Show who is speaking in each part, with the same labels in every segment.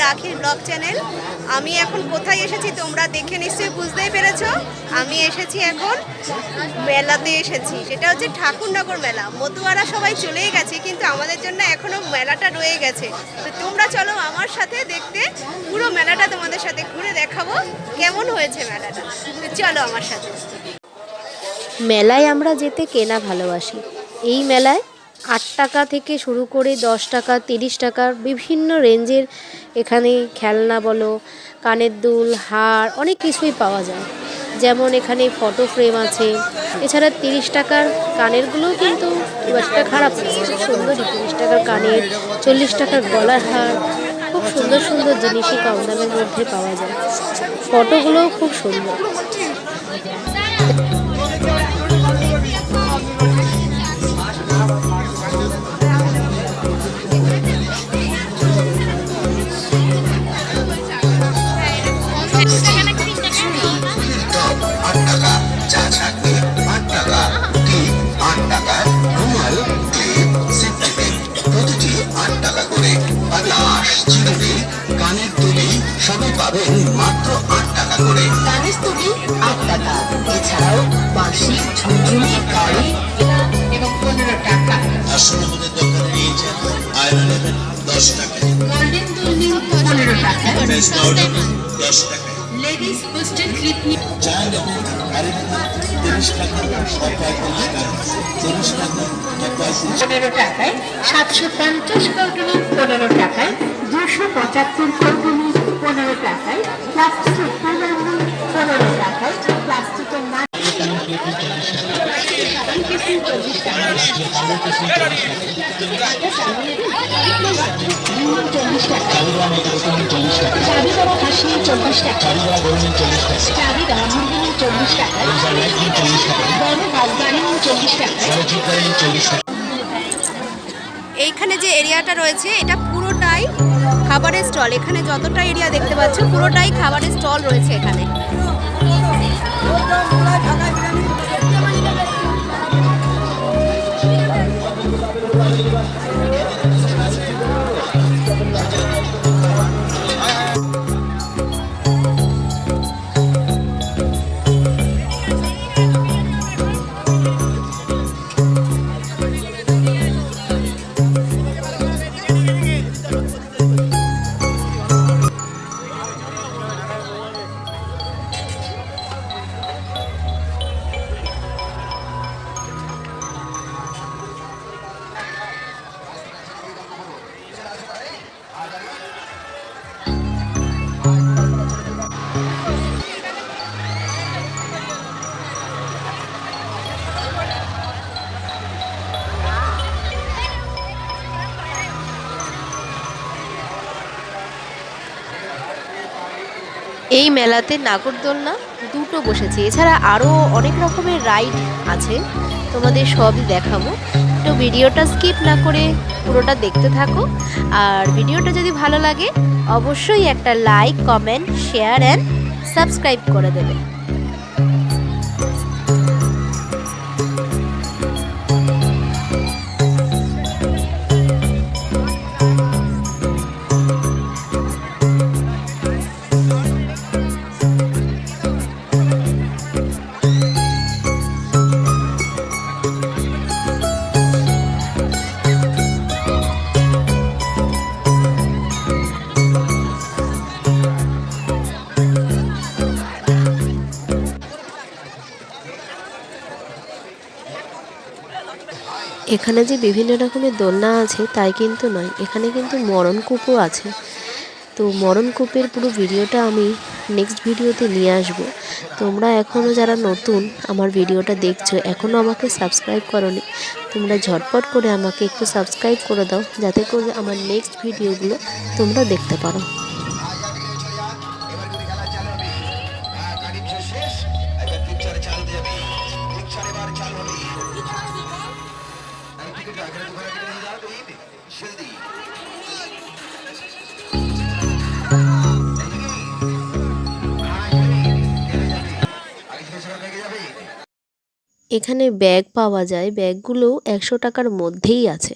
Speaker 1: রাখির blog channel. আমি এখন কোথায় এসেছি তোমরা দেখে নিশ্চয়ই বুঝতেই পেরেছো। আমি এসেছি এখন মেলাতে এসেছি, সেটা হচ্ছে ঠাকুরনগর মেলা। মতুয়ারা সবাই চলেই গেছে, কিন্তু আমাদের জন্য এখনও মেলাটা রয়ে গেছে। তো তোমরা চলো আমার সাথে দেখতে, পুরো মেলাটা তোমাদের সাথে ঘুরে দেখাবো কেমন হয়েছে মেলাটা। তো চলো আমার সাথে। মেলায় আমরা যেতে কেনা ভালোবাসি। এই মেলায় 8 টাকা থেকে শুরু করে 10 টাকা, 30 টাকার বিভিন্ন রেঞ্জের এখানে খেলনা বলো, কানের দুল, হার, অনেক কিছুই পাওয়া যায়। যেমন এখানে ফটো ফ্রেম আছে। এছাড়া 30 টাকার কানেরগুলোও কিন্তু খুব একটা খারাপ না, খুব সুন্দরই। 30 টাকার কানের, 40 টাকার গলার হার, খুব সুন্দর সুন্দর জিনিসই কম দামের মধ্যে পাওয়া যায়। ফটোগুলোও খুব সুন্দর।
Speaker 2: কানের তুলি সবই পাবেন মাত্র 8 টাকা করে। কানের তুলি 8 টাকা, এছাড়াও বাঁশি, ঝুনঝুনি, গাড়ি এবং 15 টাকা। আসলে আমাদের দোকানে নিয়েছে আয়রন 10 টাকা, গোল্ডেন তুলি 15 টাকা, ফেস পাউডার 10 টাকা, লেডিস বুস্টার ক্লিপ চাইল্ড এবং আয়রন 30 টাকা, 30 টাকা, 15 টাকায়, 750 কৌটুলি 15 টাকায়, 275 কৌটুলি 15 টাকায়, প্লাস্টিকের 15 টাকায়, প্লাস্টিকের না
Speaker 1: এইখানে যে এরিয়াটা রয়েছে এটা পুরোটাই খাবারের স্টল। এখানে যতটা এরিয়া দেখতে পাচ্ছ পুরোটাই খাবারের স্টল রয়েছে এখানে। এই মেলাতে নাগরদোলনা দুটো বসেছে, এছাড়া আরও অনেক রকমের রাইড আছে, তোমাদের সবই দেখাবো। তো ভিডিওটা স্কিপ না করে পুরোটা দেখতে থাকো। আর ভিডিওটা যদি ভালো লাগে অবশ্যই একটা like, comment, share and subscribe করে দেবে। এখানে যে বিভিন্ন রকমের দোলনা আছে তাই কিন্তু নয়, এখানে কিন্তু মরণকূপও আছে। তো মরণকূপের পুরো ভিডিওটা আমি নেক্সট ভিডিওতে নিয়ে আসব। তোমরা এখনও যারা নতুন আমার ভিডিওটা দেখছো, এখনও আমাকে সাবস্ক্রাইব করোনি, তোমরা ঝটপট করে আমাকে একটু সাবস্ক্রাইব করে দাও, যাতে করে আমার নেক্সট ভিডিওগুলো তোমরা দেখতে পারো। এখানে ব্যাগ পাওয়া যায়, ব্যাগগুলো 100 টাকার মধ্যেই আছে।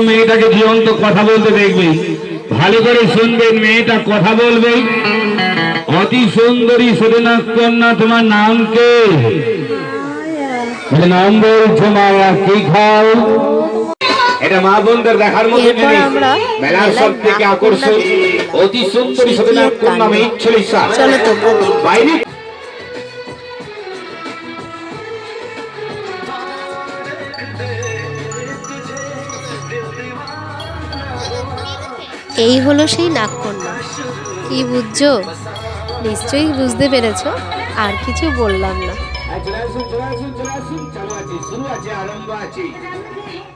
Speaker 3: মেয়েটাকে জীবন্ত কথা বলতে দেখবে, ভালো করে শুনবেন, মেয়েটা কথা বলবে। অতি সুন্দরী সুরেনা কন্যা, তোমার নাম কে? নাম বলছো মায়া, কি খাও? এটা মা বোনদের দেখার মতো
Speaker 1: এরপর
Speaker 3: জিনিস।
Speaker 1: আমরা
Speaker 3: মেলার সব থেকে আকর্ষণ অতি সুন্দরী সুরেনা কন্যা মেয়ে ছলিসা।
Speaker 1: চলো তোমরা দেখো।
Speaker 3: বাইরে
Speaker 1: এই হলো সেই নাগকন্যা। কি বুঝছো? নিশ্চয়ই বুঝতে পেরেছো, আর কিছু বললাম না।
Speaker 3: শুরু আছে, আরম্ভ আছে।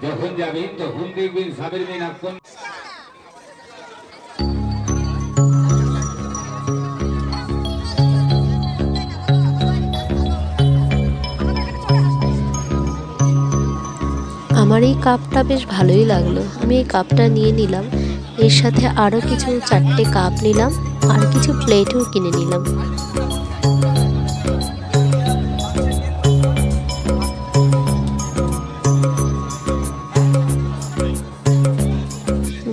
Speaker 3: যখন যাবেন তখন দেখবেন সাবের মেয়ে নাগকন্যা।
Speaker 1: আমার এই কাপটা বেশ ভালোই লাগলো, আমি এই কাপটা নিয়ে নিলাম। এর সাথে আরও কিছু 4টে কাপ নিলাম, আর কিছু প্লেটও কিনে নিলাম।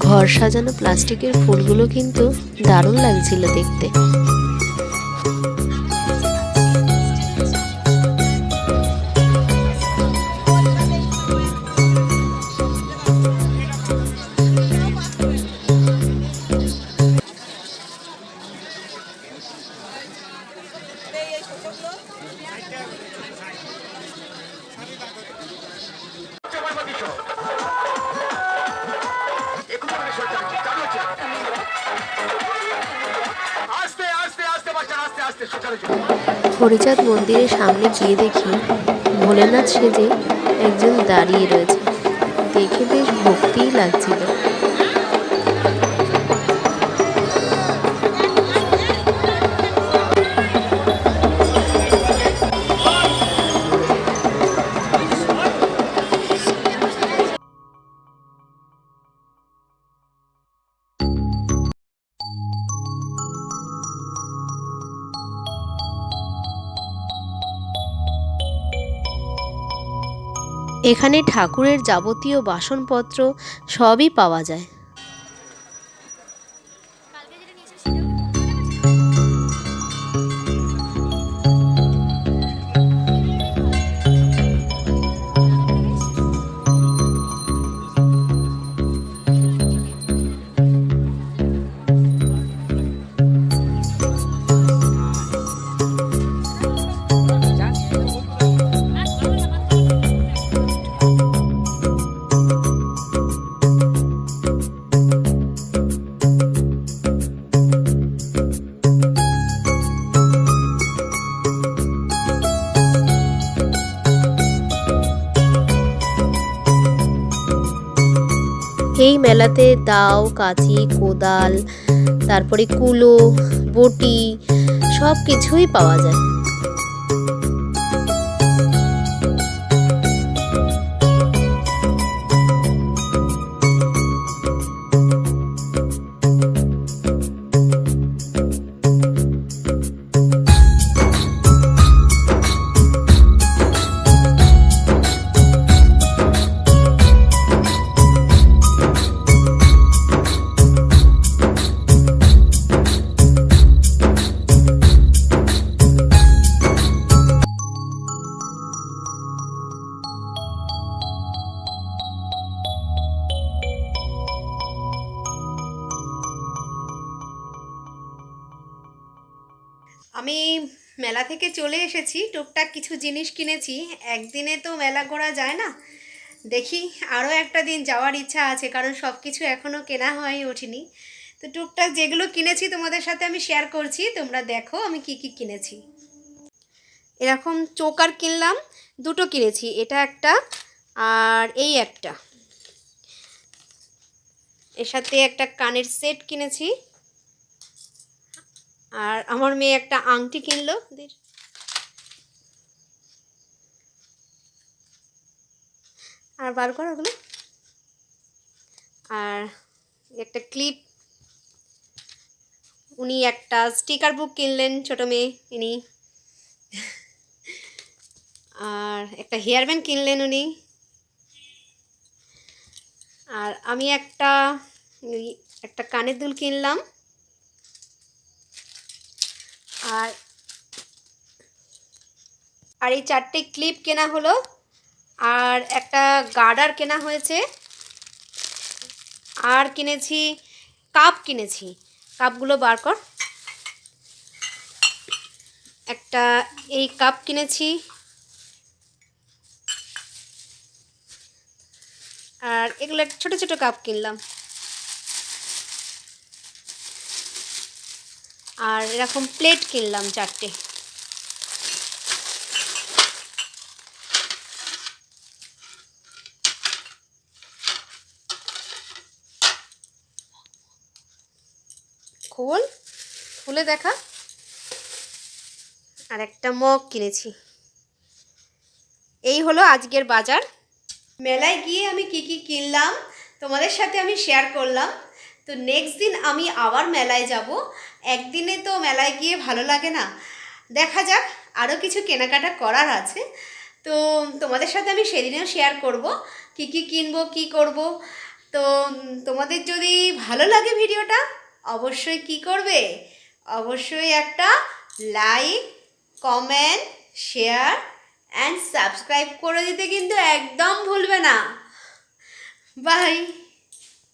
Speaker 1: ঘর সাজানো প্লাস্টিকের ফুলগুলো কিন্তু দারুণ লাগছিল দেখতে। হরিচাঁদ মন্দিরের সামনে গিয়ে দেখি ভোলেনাথ সেজে একজন দাঁড়িয়ে রয়েছে, দেখে বেশ ভক্তিই লাগছিল। এখানে ঠাকুরের যাবতীয় বাসনপত্র সবই পাওয়া যায়। এই মেলাতে দাও, কাঁচি, কোদাল, তারপরে কুলো, বটি সব কিছুই পাওয়া যায়। আমি মেলা থেকে চলে এসেছি, টুকটাক কিছু জিনিস কিনেছি। একদিনে তো মেলা ঘোরা যায় না, দেখি আরও একটা দিন যাওয়ার ইচ্ছা আছে, কারণ সব কিছু এখনও কেনা হয়ে ওঠেনি। তো টুকটাক যেগুলো কিনেছি তোমাদের সাথে আমি শেয়ার করছি, তোমরা দেখো আমি কি কি কিনেছি। এরকম চোকার কিনলাম, দুটো কিনেছি, এটা একটা আর এই একটা। এর সাথে একটা কানের সেট কিনেছি, আর আমার মেয়ে একটা আংটি কিনলো। আর বার কর ওগুলো। আর একটা ক্লিপ, উনি একটা স্টিকার বুক কিনলেন ছোট মেয়ে ইনি। আর একটা হেয়ার ব্যান্ড কিনলেন উনি। আর আমি একটা কানের দুল কিনলাম, আর এই 4টে ক্লিপ কেনা হলো, আর একটা গার্ডার কেনা হয়েছে, আর কিনেছি কাপ, কাপগুলো বার কর। একটা এই কাপ কিনেছি, আর এগুলো ছোট ছোট কাপ কিনলাম, আর এরকম প্লেট কিনলাম 4টে। খুলে দেখা। আর একটা মগ কিনেছি। এই হলো আজকের বাজার। মেলায় গিয়ে আমি কি কি কিনলাম তোমাদের সাথে আমি শেয়ার করলাম। তো নেক্সট দিন আমি আবার মেলায় যাব। একদিনে তো মেলায় গিয়ে ভালো লাগে না, দেখা যাক, আরও কিছু কেনাকাটা করার আছে। তো তোমাদের সাথে আমি সেদিনেও শেয়ার করব কি কি কিনবো, কি করব। তো তোমাদের যদি ভালো লাগে ভিডিওটা, অবশ্যই কি করবে, অবশ্যই একটা like, comment, share and subscribe করে দিতে কিন্তু একদম ভুলবে না। বাই।